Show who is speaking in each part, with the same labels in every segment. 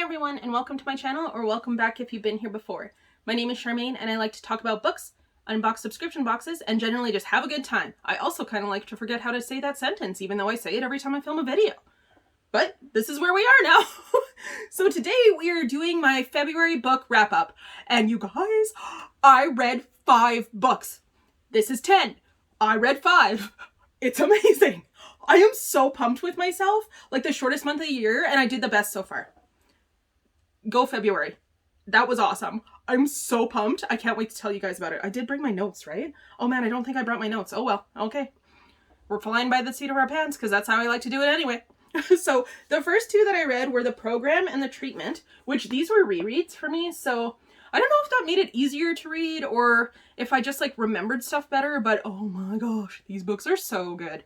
Speaker 1: everyone, and welcome to my channel, or welcome back if you've been here before. My name is Charmaine, and I like to talk about books, unbox subscription boxes, and generally just have a good time. I also kind of like to forget how to say that sentence, even though I say it every time I film a video. But this is where we are now. So today we are doing my February book wrap-up, and you guys, I read 5 books. This is 10. I read 5. It's amazing. I am so pumped with myself, like the shortest month of the year, and I did the best so far. Go February. That was awesome. I'm so pumped. I can't wait to tell you guys about it. I did bring my notes, right? Oh man, I don't think I brought my notes. Oh well, okay. We're flying by the seat of our pants because that's how I like to do it anyway. So the first 2 that I read were The Program and The Treatment, which these were rereads for me. So I don't know if that made it easier to read or if I just like remembered stuff better, but oh my gosh, these books are so good.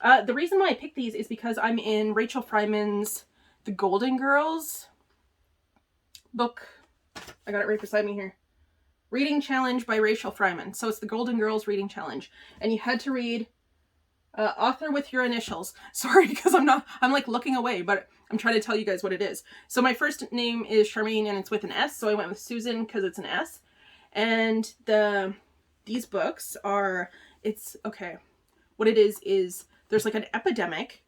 Speaker 1: The reason why I picked these is because I'm in Rachel Fryman's The Golden Girls book. I got it right beside me here. Reading Challenge by Rachel Fryman. So it's the Golden Girls Reading Challenge. And you had to read author with your initials. Sorry, because I'm like looking away, but I'm trying to tell you guys what it is. So my first name is Charmaine and it's with an S. So I went with Susan because it's an S. And these books are, what it is there's like an epidemic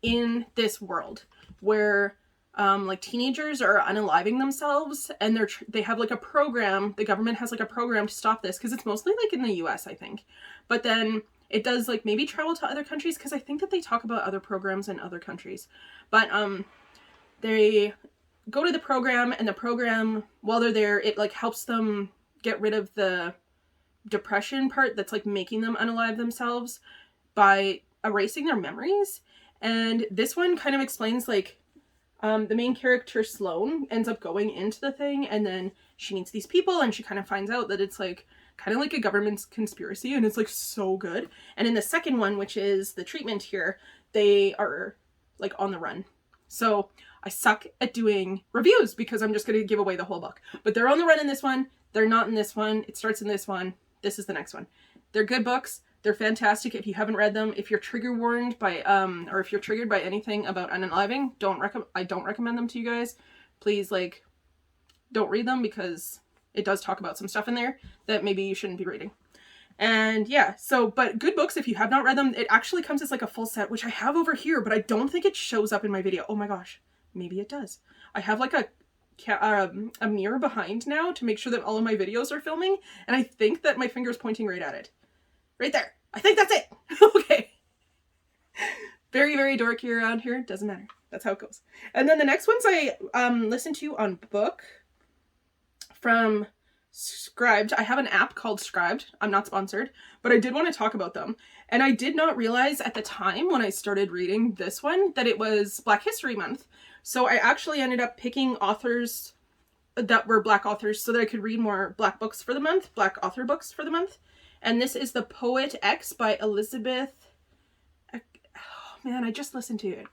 Speaker 1: in this world where like teenagers are unaliving themselves, and they have like a program. The government has like a program to stop this because it's mostly like in the US, I think. But then it does like maybe travel to other countries because I think that they talk about other programs in other countries. But they go to the program, and the program, while they're there, it like helps them get rid of the depression part that's like making them unalive themselves by erasing their memories. And this one kind of explains like the main character, Sloane, ends up going into the thing, and then she meets these people, and she kind of finds out that it's like kind of like a government conspiracy, and it's like so good. And in the second one, which is The Treatment here, they are like on the run. So I suck at doing reviews because I'm just going to give away the whole book. But they're on the run in this one. They're not in this one. It starts in this one. This is the next one. They're good books. They're fantastic. If you haven't read them, if you're trigger warned by, or if you're triggered by anything about unaliving, I don't recommend them to you guys. Please, like, don't read them because it does talk about some stuff in there that maybe you shouldn't be reading. And yeah, but good books, if you have not read them, it actually comes as like a full set, which I have over here, but I don't think it shows up in my video. Oh my gosh, maybe it does. I have like a mirror behind now to make sure that all of my videos are filming, and I think that my finger's pointing right at it. Right there. I think that's it. Okay. Very, very dorky around here. Doesn't matter. That's how it goes. And then the next ones I listened to on book from Scribed. I have an app called Scribed. I'm not sponsored, but I did want to talk about them. And I did not realize at the time when I started reading this one that it was Black History Month. So I actually ended up picking authors that were Black authors so that I could read more Black books for the month, Black author books for the month. And this is The Poet X by Elizabeth. Oh man, I just listened to it.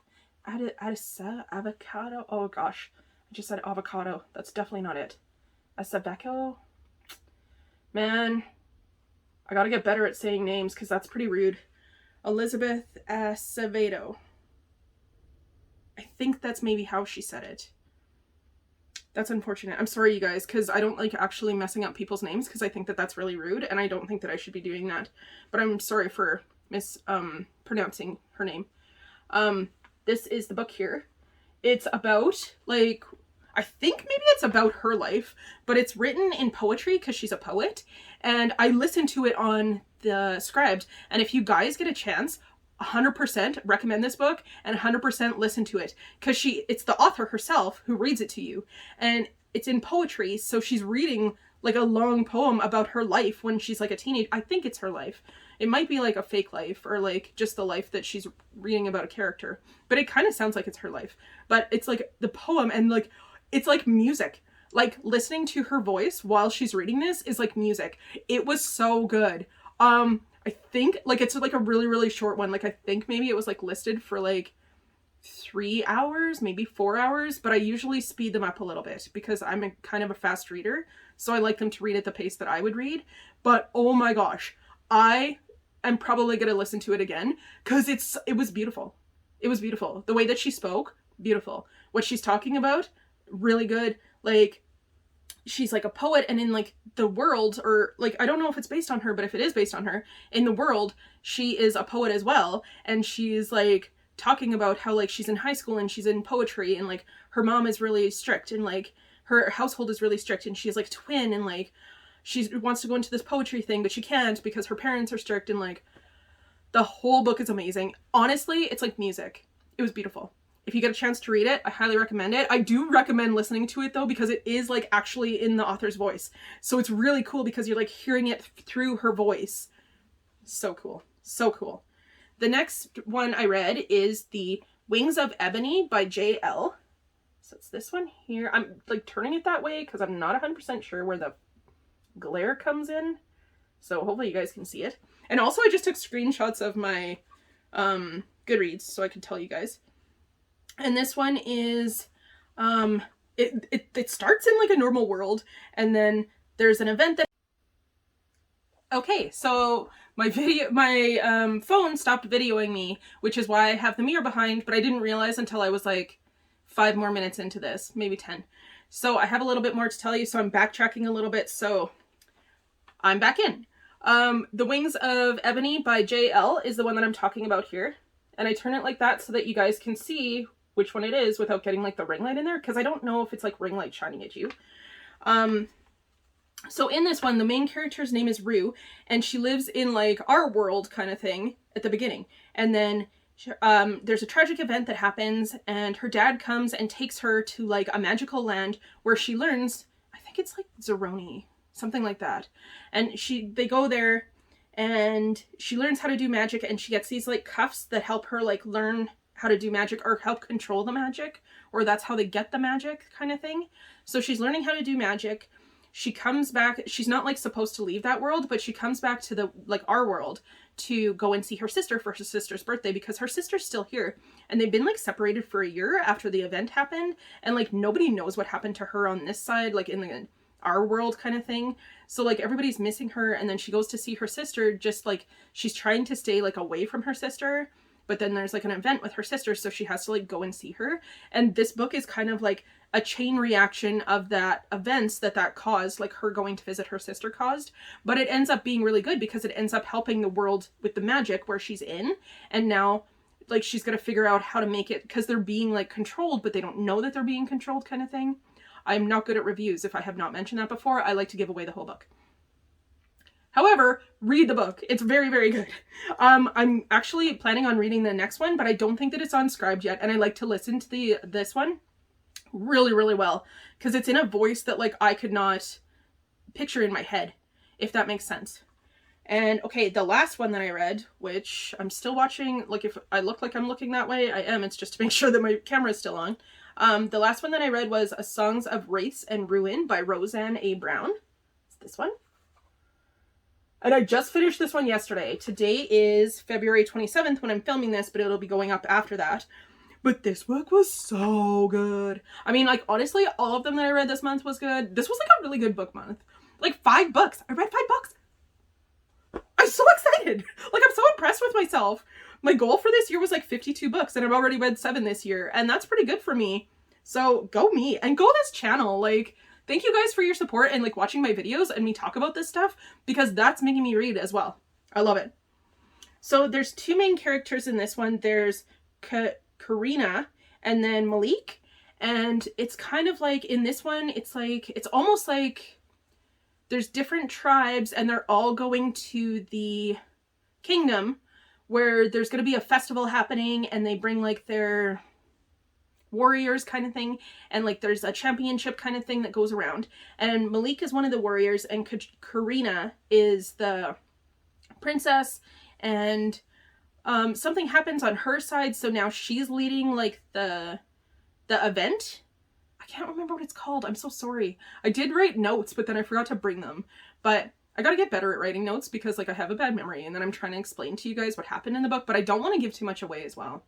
Speaker 1: Avocado. Oh gosh, I just said avocado. That's definitely not it. Acevedo. Man, I gotta get better at saying names because that's pretty rude. Elizabeth Acevedo. I think that's maybe how she said it. That's unfortunate. I'm sorry, you guys, because I don't like actually messing up people's names because I think that that's really rude, and I don't think that I should be doing that. But I'm sorry for mispronouncing her name. This is the book here. It's about, like, I think maybe it's about her life, but it's written in poetry because she's a poet, and I listened to it on the Scribed, and if you guys get a chance, 100% recommend this book and 100% listen to it because it's the author herself who reads it to you, and it's in poetry, so she's reading like a long poem about her life when she's like a teenager. I think it's her life. It might be like a fake life or like just the life that she's reading about a character, but it kind of sounds like it's her life. But it's like the poem, and like it's like music. Like listening to her voice while she's reading this is like music. It was so good. I think like it's like a really, really short one. Like I think maybe it was like listed for like 3 hours, maybe 4 hours, but I usually speed them up a little bit because I'm kind of a fast reader. So I like them to read at the pace that I would read. But oh my gosh, I am probably going to listen to it again because it was beautiful. It was beautiful. The way that she spoke, beautiful. What she's talking about, really good. Like, she's like a poet, and in like the world, or like, I don't know if it's based on her, but if it is based on her, in the world, she is a poet as well. And she's like talking about how like she's in high school and she's in poetry, and like her mom is really strict, and like her household is really strict, and she's like a twin, and like she wants to go into this poetry thing, but she can't because her parents are strict. And like the whole book is amazing. Honestly, it's like music. It was beautiful. If you get a chance to read it, I highly recommend it. I do recommend listening to it though, because it is like actually in the author's voice. So it's really cool because you're like hearing it through her voice. So cool. So cool. The next one I read is The Wings of Ebony by J.L. So it's this one here. I'm like turning it that way because I'm not 100% sure where the glare comes in. So hopefully you guys can see it. And also I just took screenshots of my Goodreads so I could tell you guys. And this one is, it starts in like a normal world, and then there's an event that, okay, so my phone stopped videoing me, which is why I have the mirror behind, but I didn't realize until I was like 5 more minutes into this, maybe 10. So I have a little bit more to tell you, so I'm backtracking a little bit, so I'm back in. The Wings of Ebony by J.L. is the one that I'm talking about here. And I turn it like that so that you guys can see which one it is without getting like the ring light in there, because I don't know if it's like ring light shining at you. So in this one, the main character's name is Rue, and she lives in like our world kind of thing at the beginning. And then there's a tragic event that happens, and her dad comes and takes her to like a magical land where she learns, I think it's like Zeroni, something like that. And they go there and she learns how to do magic, and she gets these like cuffs that help her like learn how to do magic or help control the magic, or that's how they get the magic kind of thing. So she's learning how to do magic. She comes back, she's not like supposed to leave that world, but she comes back to the like our world to go and see her sister for her sister's birthday, because her sister's still here, and they've been like separated for a year after the event happened, and like nobody knows what happened to her on this side, like in our world kind of thing. So like everybody's missing her, and then she goes to see her sister, just like she's trying to stay like away from her sister, but then there's like an event with her sister, so she has to like go and see her. And this book is kind of like a chain reaction of that events that caused, like her going to visit her sister caused. But it ends up being really good because it ends up helping the world with the magic where she's in. And now like she's got to figure out how to make it, because they're being like controlled, but they don't know that they're being controlled kind of thing. I'm not good at reviews. If I have not mentioned that before, I like to give away the whole book. However, read the book. It's very, very good. I'm actually planning on reading the next one, but I don't think that it's on Scribd yet. And I like to listen to this one really, really well, because it's in a voice that like I could not picture in my head, if that makes sense. And okay, the last one that I read, which I'm still watching, like if I look like I'm looking that way, I am. It's just to make sure that my camera is still on. The last one that I read was A Songs of Wraiths and Ruin by Roseanne A. Brown. It's this one. And I just finished this one yesterday. Today is February 27th when I'm filming this, but it'll be going up after that. But this book was so good. I mean, like, honestly, all of them that I read this month was good. This was like a really good book month. Like 5 books. I read 5 books. I'm so excited. Like, I'm so impressed with myself. My goal for this year was like 52 books, and I've already read 7 this year. And that's pretty good for me. So go me, and go this channel. Like, thank you guys for your support and like watching my videos and me talk about this stuff, because that's making me read as well. I love it. So there's 2 main characters in this one. There's Karina and then Malik. And it's kind of like in this one, it's like, it's almost like there's different tribes and they're all going to the kingdom where there's going to be a festival happening, and they bring like their warriors kind of thing, and like there's a championship kind of thing that goes around, and Malik is one of the warriors, and Karina is the princess, and something happens on her side, so now she's leading like the event. I can't remember what it's called. I'm so sorry. I did write notes, but then I forgot to bring them. But I gotta get better at writing notes, because like I have a bad memory, and then I'm trying to explain to you guys what happened in the book, but I don't want to give too much away as well.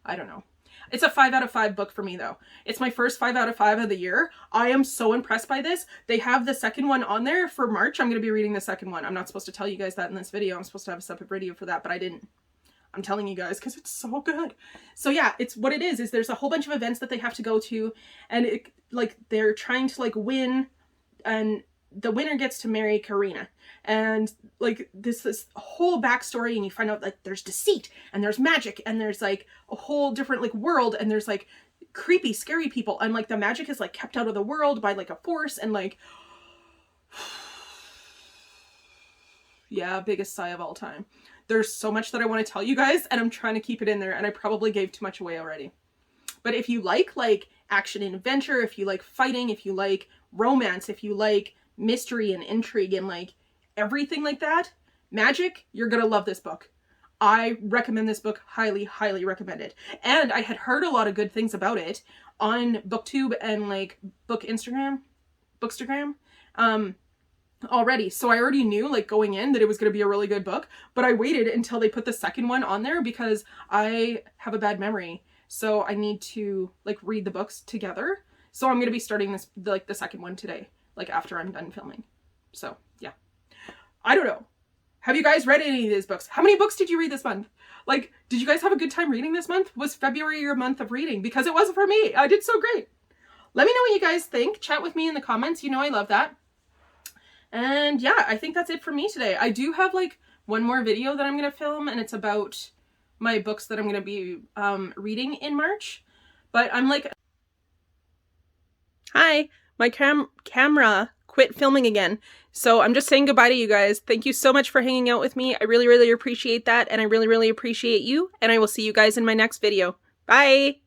Speaker 1: I don't know. It's a 5 out of 5 book for me though. It's my first 5 out of 5 of the year. I am so impressed by this. They have the second one on there for March. I'm going to be reading the second one. I'm not supposed to tell you guys that in this video. I'm supposed to have a separate video for that, but I didn't. I'm telling you guys, because it's so good. So yeah, it's what it is there's a whole bunch of events that they have to go to, and it, like, they're trying to like win, and the winner gets to marry Karina. And like this whole backstory, and you find out like there's deceit and there's magic and there's like a whole different like world, and there's like creepy, scary people, and like the magic is like kept out of the world by like a force, and like yeah, biggest sigh of all time. There's so much that I want to tell you guys, and I'm trying to keep it in there, and I probably gave too much away already. But if you like action and adventure, if you like fighting, if you like romance, if you like mystery and intrigue and like everything like that, magic, you're gonna love this book. I recommend this book, highly, highly recommend it. And I had heard a lot of good things about it on BookTube and like Bookstagram already. So I already knew like going in that it was going to be a really good book, but I waited until they put the second one on there because I have a bad memory. So I need to like read the books together. So I'm going to be starting this, like the second one today, like after I'm done filming. So yeah, I don't know. Have you guys read any of these books? How many books did you read this month? Like, did you guys have a good time reading this month? Was February your month of reading? Because it wasn't for me. I did so great. Let me know what you guys think. Chat with me in the comments. You know I love that. And yeah, I think that's it for me today. I do have like one more video that I'm going to film, and it's about my books that I'm going to be reading in March. But I'm like... Hi, my camera quit filming again. So I'm just saying goodbye to you guys. Thank you so much for hanging out with me. I really, really appreciate that. And I really, really appreciate you. And I will see you guys in my next video. Bye!